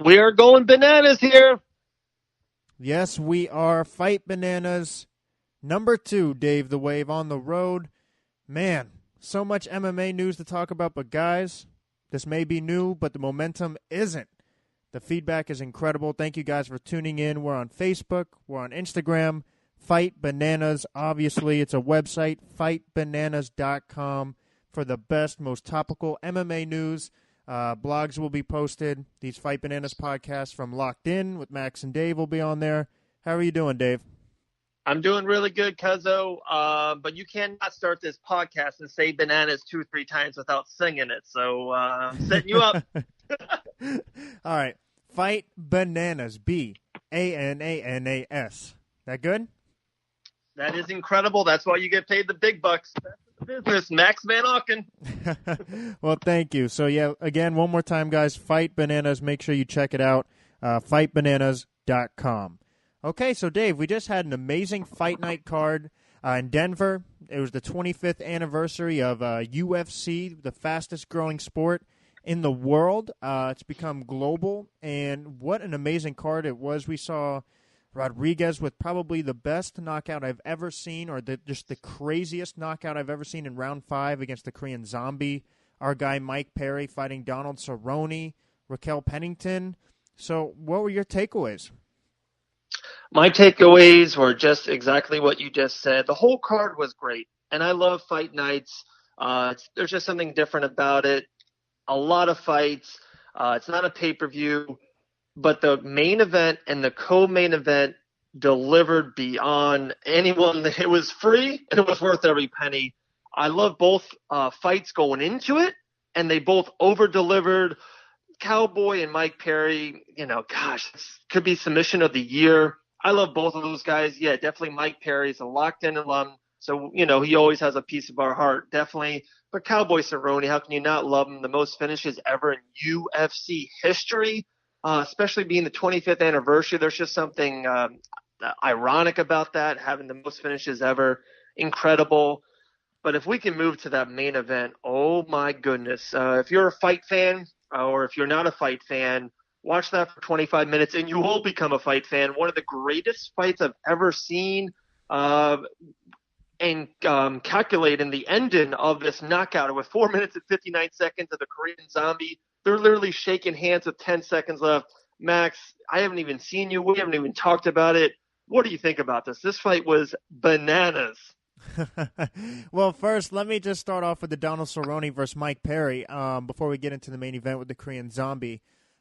We are going bananas here. Yes, we are. Fight Bananas. Number 2, Dave the Wave on the road. Man, so much MMA news to talk about, but guys, this may be new, but the momentum isn't. The feedback is incredible. Thank you guys for tuning in. We're on Facebook. We're on Instagram. Fight Bananas. Obviously, it's a website, fightbananas.com, for the best, most topical MMA news. Blogs will be posted. These Fight Bananas podcasts from Locked In with Max and Dave will be on there. How are you doing, Dave? I'm doing really good, Cuzzo. But you cannot start this podcast and say bananas 2-3 times without singing it. So I'm setting you up. All right. Fight Bananas. Bananas. That good? That is incredible. That's why you get paid the big bucks. That's the business. Max Van Auken. Well, thank you. So, yeah, again, one more time, guys, Fight Bananas. Make sure you check it out, fightbananas.com. Okay, so, Dave, we just had an amazing fight night card in Denver. It was the 25th anniversary of UFC, the fastest-growing sport in the world. It's become global, and what an amazing card it was. We saw Rodríguez with probably the best knockout I've ever seen, or just the craziest knockout I've ever seen in round 5 against the Korean Zombie. Our guy Mike Perry fighting Donald Cerrone, Raquel Pennington. So what were your takeaways? My takeaways were just exactly what you just said. The whole card was great, and I love fight nights. There's just something different about it. A lot of fights. It's not a pay-per-view. But the main event and the co-main event delivered beyond anyone. It was free, and it was worth every penny. I love both fights going into it, and they both over-delivered. Cowboy and Mike Perry, gosh, this could be submission of the year. I love both of those guys. Yeah, definitely Mike Perry's a locked-in alum, so, he always has a piece of our heart, definitely. But Cowboy Cerrone, how can you not love him? The most finishes ever in UFC history. Especially being the 25th anniversary, there's just something ironic about that, having the most finishes ever. Incredible. But if we can move to that main event, oh my goodness. If you're a fight fan or if you're not a fight fan, watch that for 25 minutes and you will become a fight fan. One of the greatest fights I've ever seen. And calculating the ending of this knockout with 4 minutes and 59 seconds of the Korean Zombie. They're literally shaking hands with 10 seconds left. Max, I haven't even seen you. We haven't even talked about it. What do you think about this? This fight was bananas. Well, first, let me just start off with the Donald Cerrone versus Mike Perry before we get into the main event with the Korean Zombie.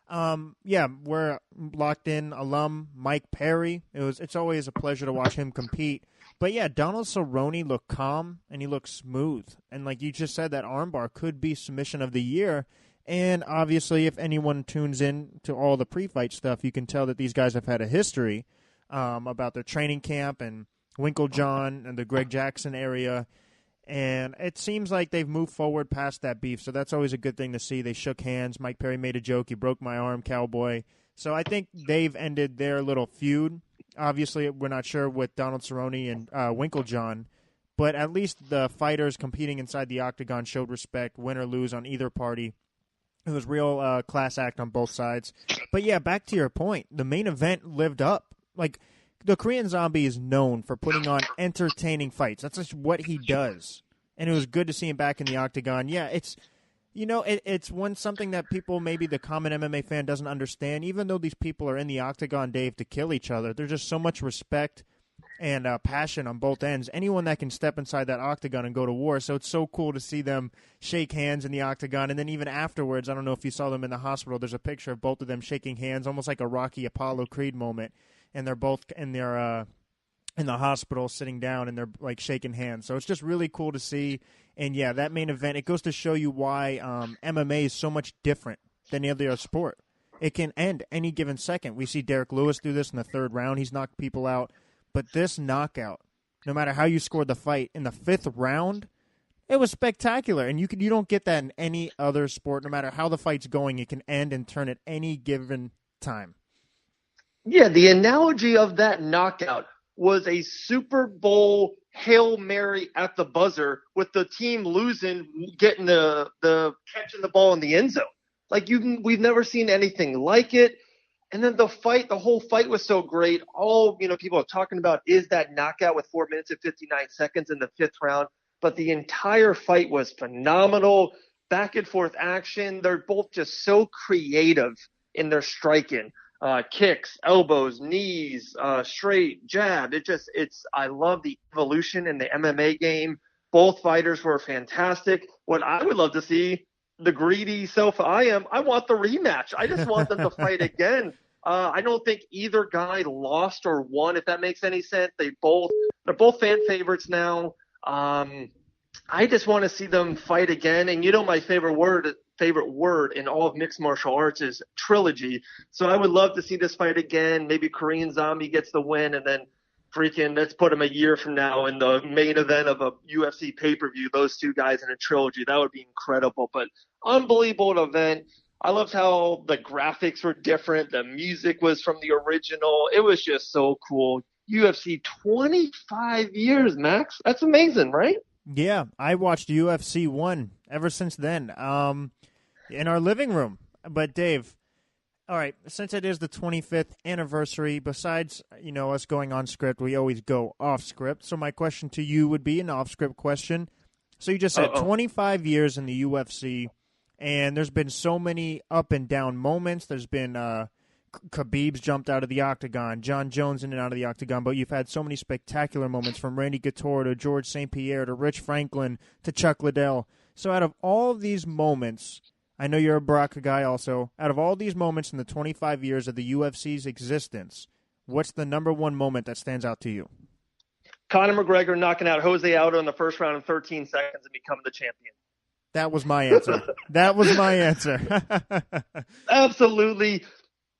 Yeah, we're locked in alum Mike Perry. It's always a pleasure to watch him compete. But yeah, Donald Cerrone looked calm and he looked smooth. And like you just said, that armbar could be submission of the year. And obviously, if anyone tunes in to all the pre-fight stuff, you can tell that these guys have had a history about their training camp and Winklejohn and the Greg Jackson area. And it seems like they've moved forward past that beef, so that's always a good thing to see. They shook hands. Mike Perry made a joke. He broke my arm, Cowboy. So I think they've ended their little feud. Obviously, we're not sure with Donald Cerrone and Winklejohn, but at least the fighters competing inside the octagon showed respect, win or lose on either party. It was real class act on both sides. But yeah, back to your point, the main event lived up. Like, the Korean Zombie is known for putting on entertaining fights. That's just what he does. And it was good to see him back in the octagon. Yeah, it's something that people, maybe the common MMA fan doesn't understand. Even though these people are in the octagon, Dave, to kill each other, there's just so much respect and passion on both ends. Anyone that can step inside that octagon and go to war. So it's so cool to see them shake hands in the octagon. And then even afterwards, I don't know if you saw them in the hospital, there's a picture of both of them shaking hands, almost like a Rocky Apollo Creed moment. And they're both in their in the hospital sitting down and they're like shaking hands. So it's just really cool to see. And yeah, that main event, it goes to show you why MMA is so much different than any other sport. It can end any given second. We see Derek Lewis do this in the third round. He's knocked people out. But this knockout, no matter how you scored the fight, in the fifth round, it was spectacular. And you don't get that in any other sport. No matter how the fight's going, it can end and turn at any given time. Yeah, the analogy of that knockout was a Super Bowl Hail Mary at the buzzer with the team losing, getting the catching the ball in the end zone. Like we've never seen anything like it. And then the whole fight was so great. All, people are talking about is that knockout with 4 minutes and 59 seconds in the fifth round. But the entire fight was phenomenal. Back and forth action. They're both just so creative in their striking. Kicks, elbows, knees, straight, jab. I love the evolution in the MMA game. Both fighters were fantastic. What I would love to see, the greedy self I am, I want the rematch. I just want them to fight again. I don't think either guy lost or won, if that makes any sense. They're both fan favorites now. I just want to see them fight again. And my favorite word in all of mixed martial arts is trilogy. So I would love to see this fight again. Maybe Korean Zombie gets the win, and then let's put him a year from now in the main event of a UFC pay-per-view, those two guys in a trilogy. That would be incredible. But unbelievable event. I loved how the graphics were different. The music was from the original. It was just so cool. UFC 25 years, Max. That's amazing, right? Yeah, I watched UFC 1 ever since then in our living room. But Dave, all right, since it is the 25th anniversary, besides, us going on script, we always go off script. So my question to you would be an off script question. So you just said 25 years in the UFC, and there's been so many up and down moments. There's been Khabib's jumped out of the octagon, John Jones in and out of the octagon, but you've had so many spectacular moments from Randy Couture to George St. Pierre to Rich Franklin to Chuck Liddell. So out of all of these moments, I know you're a Baraka guy also, out of all these moments in the 25 years of the UFC's existence, what's the number one moment that stands out to you? Conor McGregor knocking out Jose Aldo in the first round in 13 seconds and becoming the champion. That was my answer. That was my answer. Absolutely.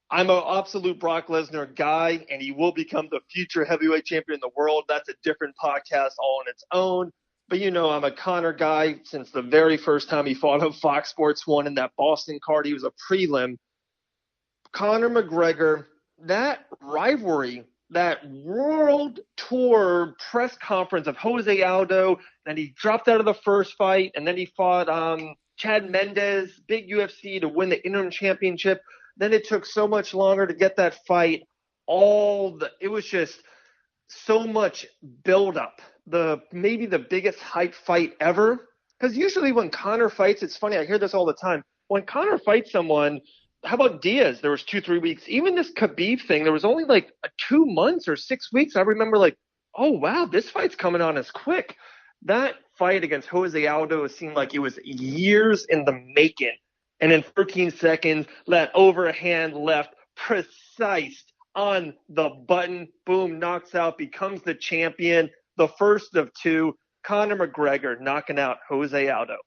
I'm an absolute Brock Lesnar guy, and he will become the future heavyweight champion in the world. That's a different podcast all on its own. But I'm a Conor guy since the very first time he fought on Fox Sports 1 in that Boston card. He was a prelim. Conor McGregor, that rivalry, that world tour press conference of Jose Aldo, then he dropped out of the first fight, and then he fought Chad Mendes, big UFC, to win the interim championship. Then it took so much longer to get that fight. It was just so much buildup. Maybe the biggest hype fight ever. Because usually when Conor fights, it's funny, I hear this all the time. When Conor fights someone, how about Diaz? There was 2-3 weeks. Even this Khabib thing, there was only 2 months or 6 weeks. I remember oh, wow, this fight's coming on as quick. That fight against Jose Aldo seemed like it was years in the making. And in 13 seconds, that overhand left, precise on the button, boom, knocks out, becomes the champion, the first of two, Conor McGregor knocking out Jose Aldo.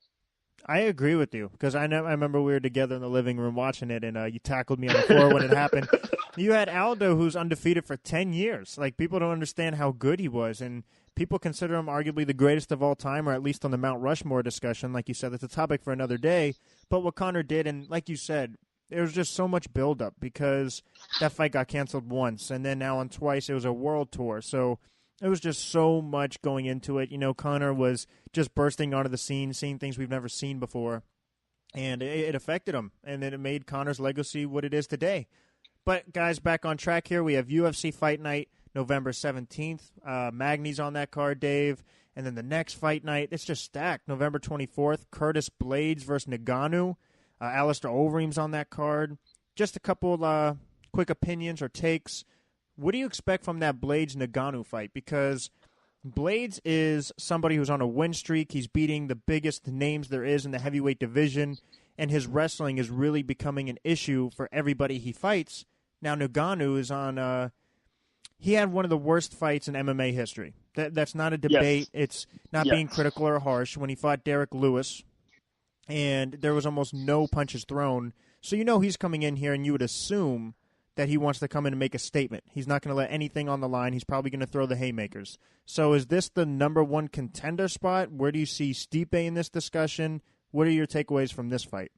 I agree with you because I remember we were together in the living room watching it, and you tackled me on the floor when it happened. You had Aldo, who's undefeated for 10 years. People don't understand how good he was, and people consider him arguably the greatest of all time, or at least on the Mount Rushmore discussion. Like you said, that's a topic for another day. But what Conor did, and like you said, there was just so much buildup because that fight got canceled once, and then now on twice it was a world tour. So it was just so much going into it. Conor was just bursting onto the scene, seeing things we've never seen before, and it affected him, and then it made Conor's legacy what it is today. But, guys, back on track here. We have UFC Fight Night November 17th. Magny's on that card, Dave. And then the next fight night, it's just stacked. November 24th, Curtis Blaydes versus Ngannou. Alistair Overeem's on that card. Just a couple quick opinions or takes. What do you expect from that Blaydes-Ngannou fight? Because Blaydes is somebody who's on a win streak. He's beating the biggest names there is in the heavyweight division, and his wrestling is really becoming an issue for everybody he fights. Now Ngannou is on he had one of the worst fights in MMA history. That's not a debate. Yes. It's not being critical or harsh. When he fought Derek Lewis, and there was almost no punches thrown. So he's coming in here, and you would assume that he wants to come in and make a statement. He's not going to let anything on the line. He's probably going to throw the haymakers. So is this the number one contender spot? Where do you see Stipe in this discussion? What are your takeaways from this fight?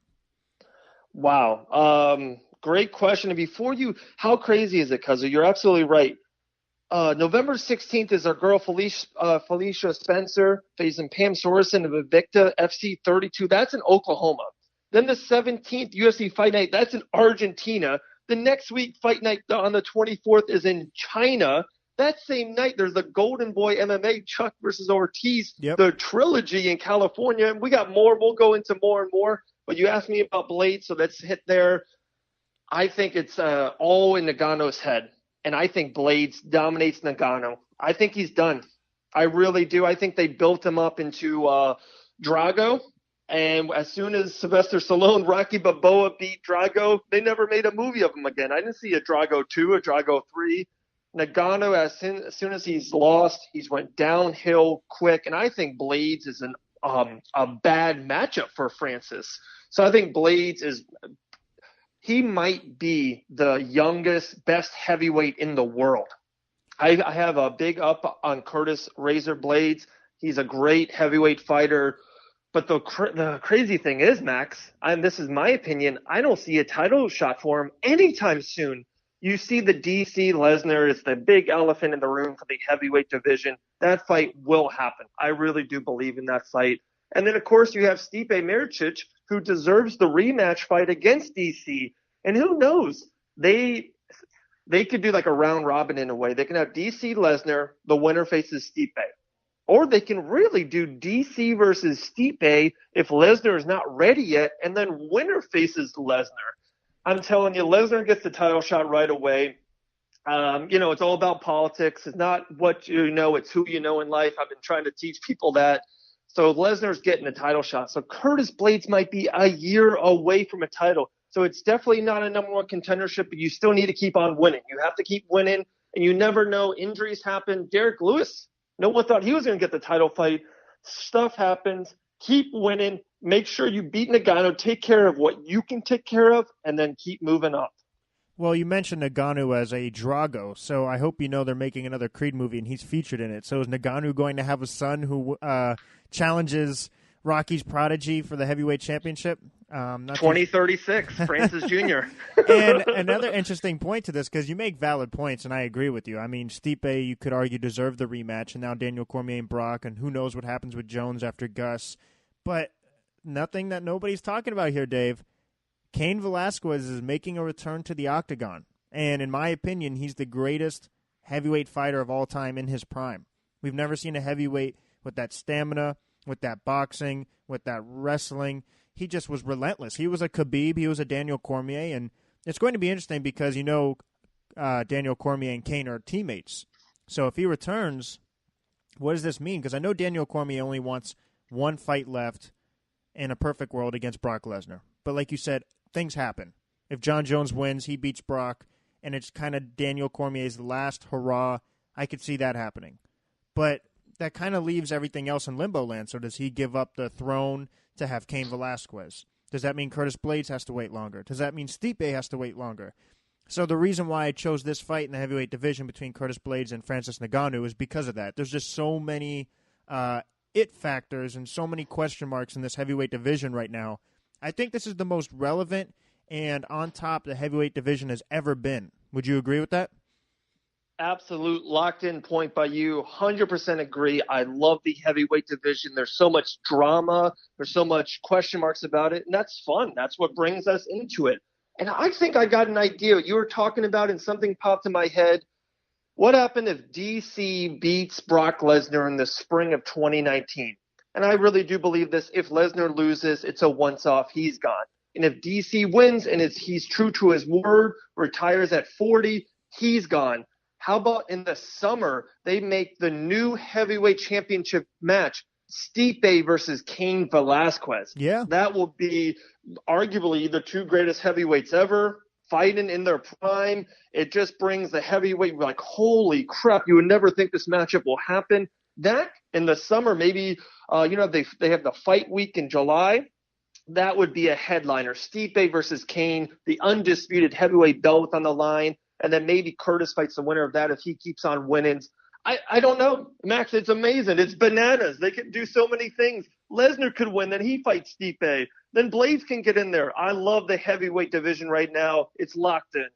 Wow. Great question. And how crazy is it, Cuzzo? You're absolutely right. November 16th is our girl Felicia Spencer facing Pam Sorensen of Invicta FC 32. That's in Oklahoma. Then the 17th UFC Fight Night, that's in Argentina. The next week, fight night on the 24th is in China. That same night, there's the Golden Boy MMA, Chuck versus Ortiz, the trilogy in California. And we got more. We'll go into more and more. But you asked me about Blaydes, so let's hit there. I think it's all in Ngannou's head. And I think Blaydes dominates Ngannou. I think he's done. I really do. I think they built him up into Drago. And as soon as Sylvester Stallone, Rocky Balboa beat Drago, they never made a movie of him again. I didn't see a Drago 2, a Drago 3. Ngannou, as soon as he's lost, he's went downhill quick. And I think Blaydes is a bad matchup for Francis. So I think Blaydes he might be the youngest, best heavyweight in the world. I have a big up on Curtis Razor Blaydes. He's a great heavyweight fighter. But the crazy thing is, Max, and this is my opinion, I don't see a title shot for him anytime soon. You see the DC Lesnar is the big elephant in the room for the heavyweight division. That fight will happen. I really do believe in that fight. And then, of course, you have Stipe Miocic, who deserves the rematch fight against DC. And who knows? They could do like a round robin in a way. They can have DC Lesnar, the winner faces Stipe. Or they can really do DC versus Stipe if Lesnar is not ready yet, and then winner faces Lesnar. I'm telling you, Lesnar gets the title shot right away. It's all about politics. It's not what you know, it's who you know in life. I've been trying to teach people that. So Lesnar's getting a title shot. So Curtis Blaydes might be a year away from a title. So it's definitely not a number one contendership, but you still need to keep on winning. You have to keep winning, and you never know. Injuries happen. Derek Lewis, no one thought he was going to get the title fight. Stuff happens. Keep winning. Make sure you beat Ngannou. Take care of what you can take care of, and then keep moving up. Well, you mentioned Ngannou as a Drago, so I hope you know they're making another Creed movie, and he's featured in it. So is Ngannou going to have a son who challenges Rocky's prodigy for the heavyweight championship? 2036, Francis Jr. And another interesting point to this, because you make valid points, and I agree with you. I mean, Stipe, you could argue, deserved the rematch, and now Daniel Cormier and Brock, and who knows what happens with Jones after Gus. But nothing that nobody's talking about here, Dave. Cain Velasquez is making a return to the octagon. And in my opinion, he's the greatest heavyweight fighter of all time in his prime. We've never seen a heavyweight with that stamina, with that boxing, with that wrestling. He just was relentless. He was a Khabib. He was a Daniel Cormier. And it's going to be interesting because, Daniel Cormier and Cain are teammates. So if he returns, what does this mean? Because I know Daniel Cormier only wants one fight left in a perfect world against Brock Lesnar. But like you said, things happen. If John Jones wins, he beats Brock, and it's kind of Daniel Cormier's last hurrah. I could see that happening. But that kind of leaves everything else in limbo land. So does he give up the throne to have Cain Velasquez? Does that mean Curtis Blaydes has to wait longer? Does that mean Stipe has to wait longer? So the reason why I chose this fight in the heavyweight division between Curtis Blaydes and Francis Ngannou is because of that. There's just so many it factors and so many question marks in this heavyweight division right now. I think this is the most relevant and on top the heavyweight division has ever been. Would you agree with that? Absolute locked-in point by you. 100% agree. I love the heavyweight division. There's so much drama. There's so much question marks about it, and that's fun. That's what brings us into it. And I think I got an idea. You were talking about, and something popped in my head. What happened if DC beats Brock Lesnar in the spring of 2019? And I really do believe this. If Lesnar loses, it's a once-off. He's gone. And if DC wins and he's true to his word, retires at 40, he's gone. How about in the summer, they make the new heavyweight championship match, Stipe versus Cain Velasquez? Yeah. That will be arguably the two greatest heavyweights ever fighting in their prime. It just brings the heavyweight, like, holy crap, you would never think this matchup will happen. That in the summer, maybe, they have the fight week in July. That would be a headliner. Stipe versus Cain, the undisputed heavyweight belt on the line. And then maybe Curtis fights the winner of that if he keeps on winning. I don't know, Max. It's amazing. It's bananas. They can do so many things. Lesnar could win, then he fights Stipe. Then Blaydes can get in there. I love the heavyweight division right now. It's locked in.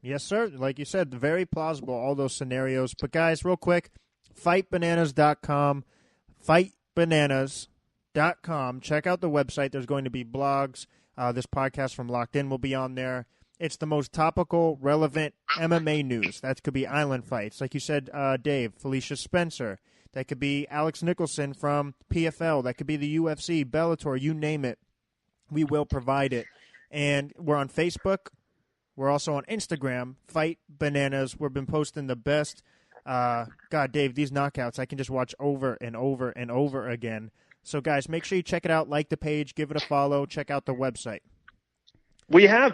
Yes, sir. Like you said, very plausible, all those scenarios. But, guys, real quick, fightbananas.com, fightbananas.com. Check out the website. There's going to be blogs. This podcast from Locked In will be on there. It's the most topical, relevant MMA news. That could be Island Fights, like you said, Dave, Felicia Spencer. That could be Alex Nicholson from PFL. That could be the UFC, Bellator, you name it. We will provide it. And we're on Facebook. We're also on Instagram, Fight Bananas. We've been posting the best. God, Dave, these knockouts I can just watch over and over and over again. So, guys, make sure you check it out. Like the page. Give it a follow. Check out the website.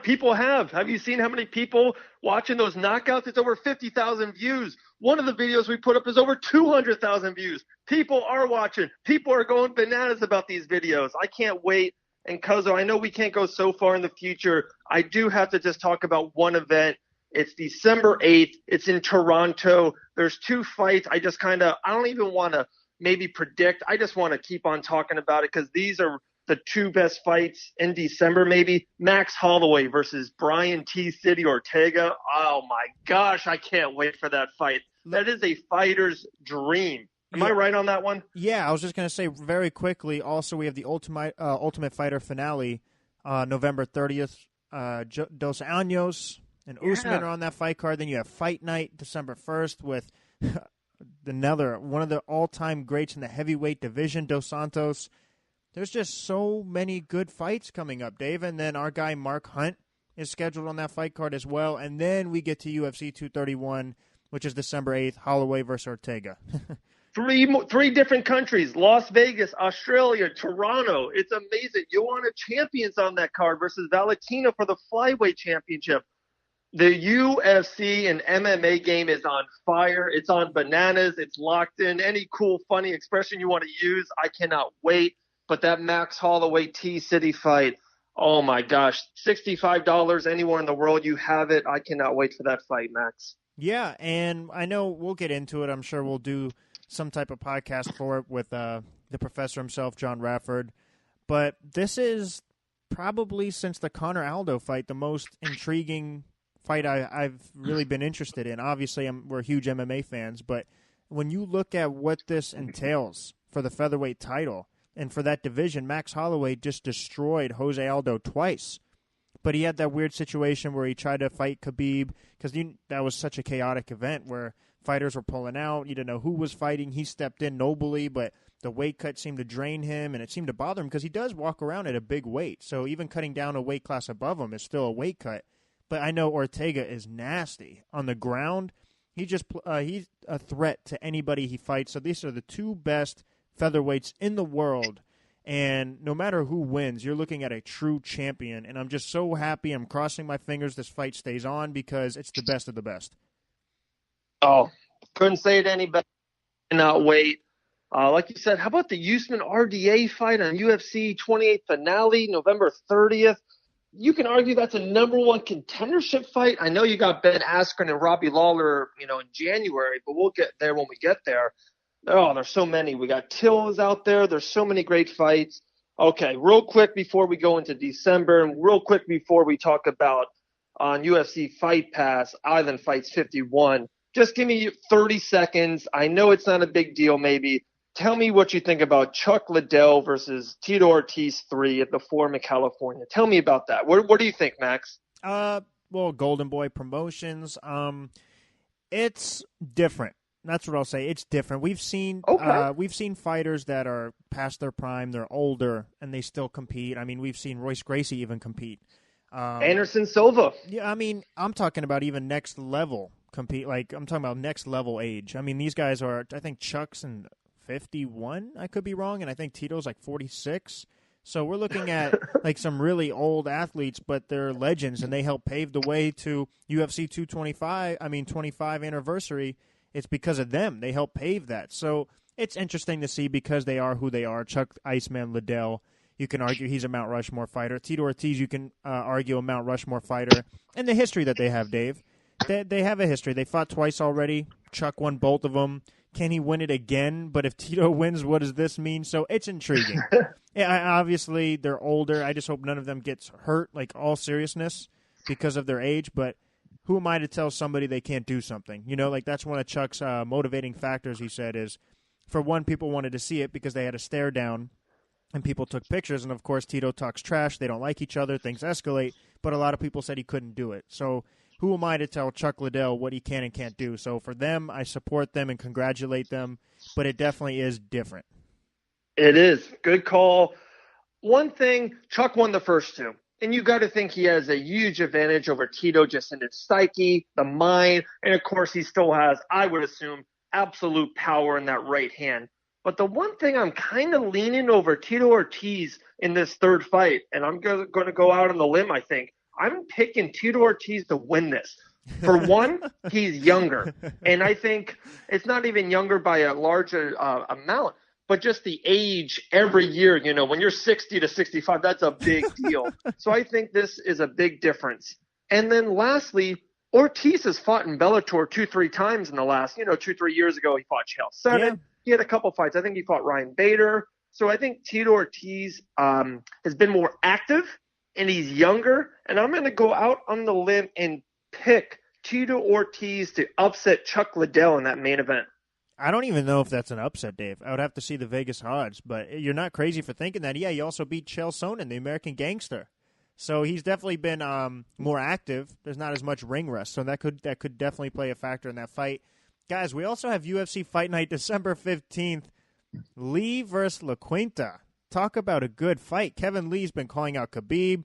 People have. Have you seen how many people watching those knockouts? It's over 50,000 views. One of the videos we put up is over 200,000 views. People are watching. People are going bananas about these videos. I can't wait. And Kuzo, I know we can't go so far in the future. I do have to just talk about one event. It's December 8th. It's in Toronto. There's 2 fights. I don't even want to maybe predict. I just want to keep on talking about it because these are the 2 best fights in December maybe. Max Holloway versus Brian T. City Ortega. Oh, my gosh, I can't wait for that fight. That is a fighter's dream. Am I right on that one? Yeah, I was just going to say very quickly, also we have the Ultimate Fighter finale November 30th. Dos Anjos and Usman are on that fight card. Then you have Fight Night December 1st with one of the all-time greats in the heavyweight division, Dos Santos. There's just so many good fights coming up, Dave. And then our guy Mark Hunt is scheduled on that fight card as well. And then we get to UFC 231, which is December 8th, Holloway versus Ortega. Three different countries, Las Vegas, Australia, Toronto. It's amazing. Joanna Champions on that card versus Laquinta for the flyweight championship. The UFC and MMA game is on fire. It's on bananas. It's locked in. Any cool, funny expression you want to use, I cannot wait. But that Max Holloway T-City fight, oh my gosh, $65 anywhere in the world you have it. I cannot wait for that fight, Max. Yeah, and I know we'll get into it. I'm sure we'll do some type of podcast for it with the professor himself, John Rafford. But this is probably, since the Conor Aldo fight, the most intriguing fight I've really been interested in. Obviously, we're huge MMA fans, but when you look at what this entails for the featherweight title and for that division, Max Holloway just destroyed Jose Aldo twice. But he had that weird situation where he tried to fight Khabib because that was such a chaotic event where fighters were pulling out. You didn't know who was fighting. He stepped in nobly, but the weight cut seemed to drain him, and it seemed to bother him because he does walk around at a big weight. So even cutting down a weight class above him is still a weight cut. But I know Ortega is nasty. On the ground, he's a threat to anybody he fights. So these are the 2 best featherweights in the world. And no matter who wins, you're looking at a true champion. And I'm just so happy. I'm crossing my fingers this fight stays on because it's the best of the best. Oh, couldn't say it any better. Cannot wait. Like you said, how about the Usman RDA fight on UFC 28 finale, November 30th? You can argue that's a number 1 contendership fight. I know you got Ben Askren and Robbie Lawler, in January, but we'll get there when we get there. Oh, there's so many. We got Tills out there. There's so many great fights. Okay, real quick before we go into December, and real quick before we talk about on UFC Fight Pass, Island Fights 51, just give me 30 seconds. I know it's not a big deal maybe. Tell me what you think about Chuck Liddell versus Tito Ortiz 3 at the Forum in California. Tell me about that. What do you think, Max? Well, Golden Boy Promotions. It's different. That's what I'll say. It's different. We've seen fighters that are past their prime, they're older, and they still compete. I mean, we've seen Royce Gracie even compete. Anderson Silva. Yeah, I mean, I'm talking about even next level compete. Like, I'm talking about next level age. I mean, these guys are, I think Chuck's in 51, I could be wrong, and I think Tito's like 46. So we're looking at like some really old athletes, but they're legends, and they help pave the way to UFC 25 anniversary. It's because of them. They help pave that. So it's interesting to see because they are who they are. Chuck Iceman Liddell, you can argue he's a Mount Rushmore fighter. Tito Ortiz, you can argue a Mount Rushmore fighter. And the history that they have, Dave. They have a history. They fought twice already. Chuck won both of them. Can he win it again? But if Tito wins, what does this mean? So it's intriguing. Obviously, they're older. I just hope none of them gets hurt, like all seriousness, because of their age. But who am I to tell somebody they can't do something? Like that's one of Chuck's motivating factors, he said, is for one, people wanted to see it because they had a stare down and people took pictures. And, of course, Tito talks trash. They don't like each other. Things escalate. but a lot of people said he couldn't do it. So who am I to tell Chuck Liddell what he can and can't do? So for them, I support them and congratulate them, but it definitely is different. It is. Good call. One thing, Chuck won the first two. And you got to think he has a huge advantage over Tito just in his psyche, the mind, and of course he still has, I would assume, absolute power in that right hand. But the one thing I'm kind of leaning over Tito Ortiz in this third fight, and I'm going to go out on the limb, I think, I'm picking Tito Ortiz to win this. For one, he's younger. And I think it's not even younger by a larger amount, but just the age every year, when you're 60 to 65, that's a big deal. So I think this is a big difference. And then lastly, Ortiz has fought in Bellator 2-3 times in the last, 2-3 years ago, he fought Chael Sonnen. Yeah. He had a couple fights. I think he fought Ryan Bader. So I think Tito Ortiz has been more active and he's younger. And I'm going to go out on the limb and pick Tito Ortiz to upset Chuck Liddell in that main event. I don't even know if that's an upset, Dave. I would have to see the Vegas odds, but you're not crazy for thinking that. Yeah, he also beat Chael Sonnen, the American Gangster. So he's definitely been more active. There's not as much ring rust, so that could definitely play a factor in that fight. Guys, we also have UFC Fight Night December 15th. Lee versus Laquinta. Talk about a good fight. Kevin Lee's been calling out Khabib.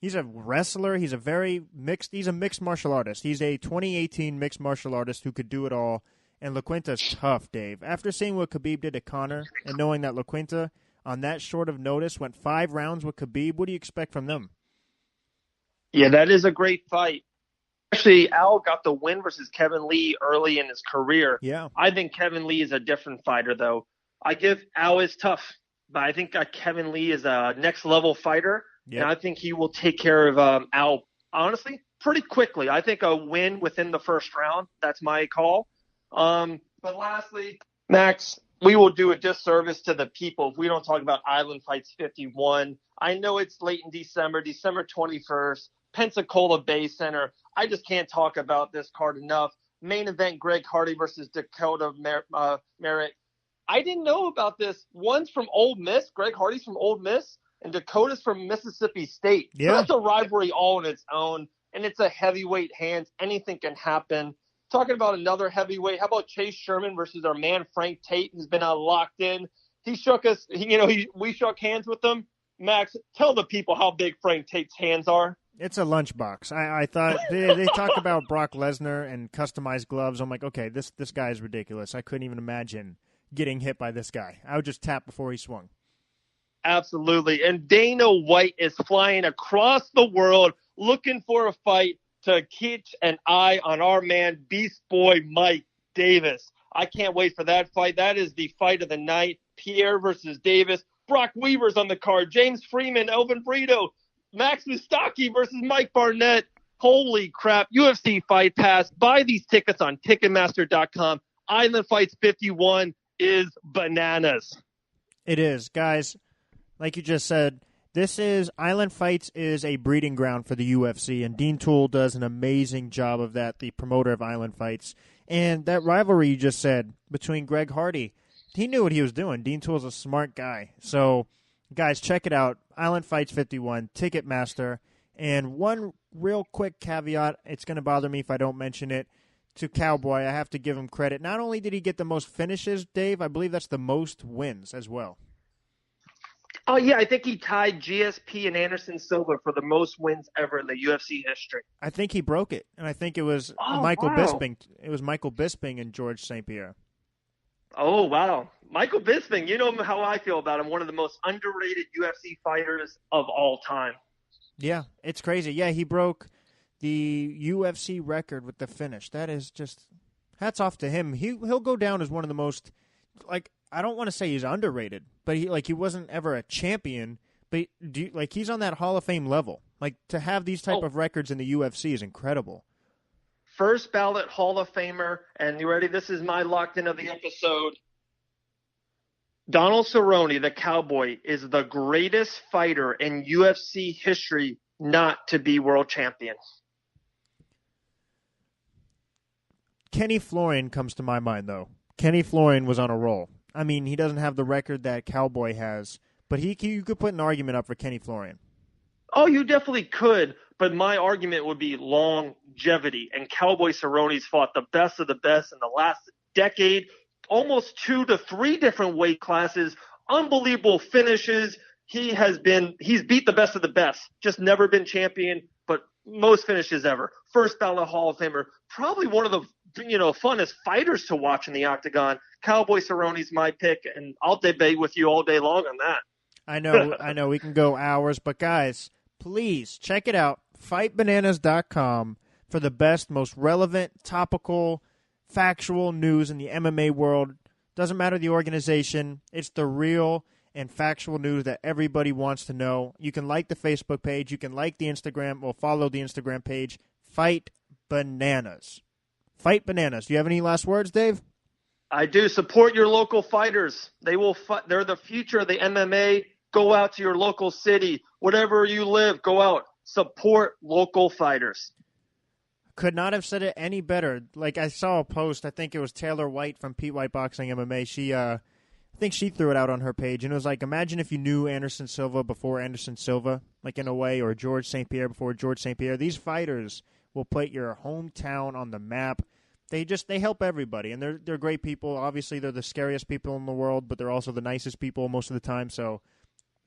He's a wrestler. He's a mixed martial artist. He's a 2018 mixed martial artist who could do it all. And LaQuinta's tough, Dave. After seeing what Khabib did to Conor and knowing that LaQuinta, on that short of notice, went 5 rounds with Khabib, what do you expect from them? Yeah, that is a great fight. Actually, Al got the win versus Kevin Lee early in his career. Yeah. I think Kevin Lee is a different fighter, though. I give Al is tough, but I think Kevin Lee is a next-level fighter, and I think he will take care of Al, honestly, pretty quickly. I think a win within the first round, that's my call. But lastly, Max, we will do a disservice to the people if we don't talk about Island Fights 51. I know it's late in December 21st, Pensacola Bay Center. I just can't talk about this card enough. Main event, Greg Hardy versus Dakota Merritt. I didn't know about this. One's from Ole Miss. Greg Hardy's from Ole Miss, and Dakota's from Mississippi State. Yeah. So that's a rivalry all on its own, and it's a heavyweight hands. Anything can happen. Talking about another heavyweight, how about Chase Sherman versus our man Frank Tate, who's been locked in? He shook us. We shook hands with him. Max, tell the people how big Frank Tate's hands are. It's a lunchbox. I thought they talk about Brock Lesnar and customized gloves. I'm like, okay, this guy is ridiculous. I couldn't even imagine getting hit by this guy. I would just tap before he swung. Absolutely. And Dana White is flying across the world looking for a fight to catch an eye on our man, Beast Boy Mike Davis. I can't wait for that fight. That is the fight of the night. Pierre versus Davis. Brock Weaver's on the card. James Freeman, Elvin Brito, Max Mustaki versus Mike Barnett. Holy crap. UFC Fight Pass. Buy these tickets on Ticketmaster.com. Island Fights 51 is bananas. It is. Guys, like you just said, Island Fights is a breeding ground for the UFC, and Dean Toole does an amazing job of that, the promoter of Island Fights. And that rivalry you just said between Greg Hardy, he knew what he was doing. Dean Toole's a smart guy. So, guys, check it out. Island Fights 51, Ticketmaster. And one real quick caveat, it's going to bother me if I don't mention it, to Cowboy. I have to give him credit. Not only did he get the most finishes, Dave, I believe that's the most wins as well. Oh, yeah, I think he tied GSP and Anderson Silva for the most wins ever in the UFC history. I think he broke it, and I think it was Michael Bisping. It was Michael Bisping and George St. Pierre. Oh, wow. Michael Bisping, you know how I feel about him, one of the most underrated UFC fighters of all time. Yeah, it's crazy. Yeah, he broke the UFC record with the finish. That is just hats off to him. He'll go down as one of the most, I don't want to say he's underrated, but he wasn't ever a champion, but he's on that Hall of Fame level. To have these type of records in the UFC is incredible. First ballot Hall of Famer, and you ready? This is my locked in of the episode. Donald Cerrone, the Cowboy, is the greatest fighter in UFC history not to be world champion. Kenny Florian comes to my mind, though. Kenny Florian was on a roll. I mean, he doesn't have the record that Cowboy has, but you could put an argument up for Kenny Florian. Oh, you definitely could, but my argument would be longevity. And Cowboy Cerrone's fought the best of the best in the last decade, almost 2 to 3 different weight classes, unbelievable finishes. He's beat the best of the best, just never been champion, but most finishes ever. First ballot Hall of Famer, probably one of the funnest fighters to watch in the octagon. Cowboy Cerrone's my pick, and I'll debate with you all day long on that. I know, we can go hours, but guys, please check it out, fightbananas.com, for the best, most relevant, topical, factual news in the MMA world. Doesn't matter the organization, it's the real and factual news that everybody wants to know. You can like the Facebook page, you can like the Instagram, or follow the Instagram page, Fight Bananas. Fight Bananas. Do you have any last words, Dave? I do. Support your local fighters. They're the future of the MMA. Go out to your local city, whatever you live. Go out. Support local fighters. Could not have said it any better. Like, I saw a post. I think it was Taylor White from Pete White Boxing MMA. I think she threw it out on her page, and it was like, imagine if you knew Anderson Silva before Anderson Silva, like in a way, or George St. Pierre before George St. Pierre. These fighters will put your hometown on the map. They help everybody, and they're great people. Obviously, they're the scariest people in the world, but they're also the nicest people most of the time. So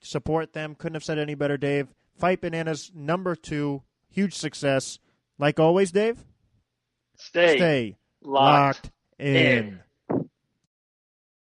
support them. Couldn't have said it any better, Dave. Fight Bananas, #2, huge success. Like always, Dave, stay locked in.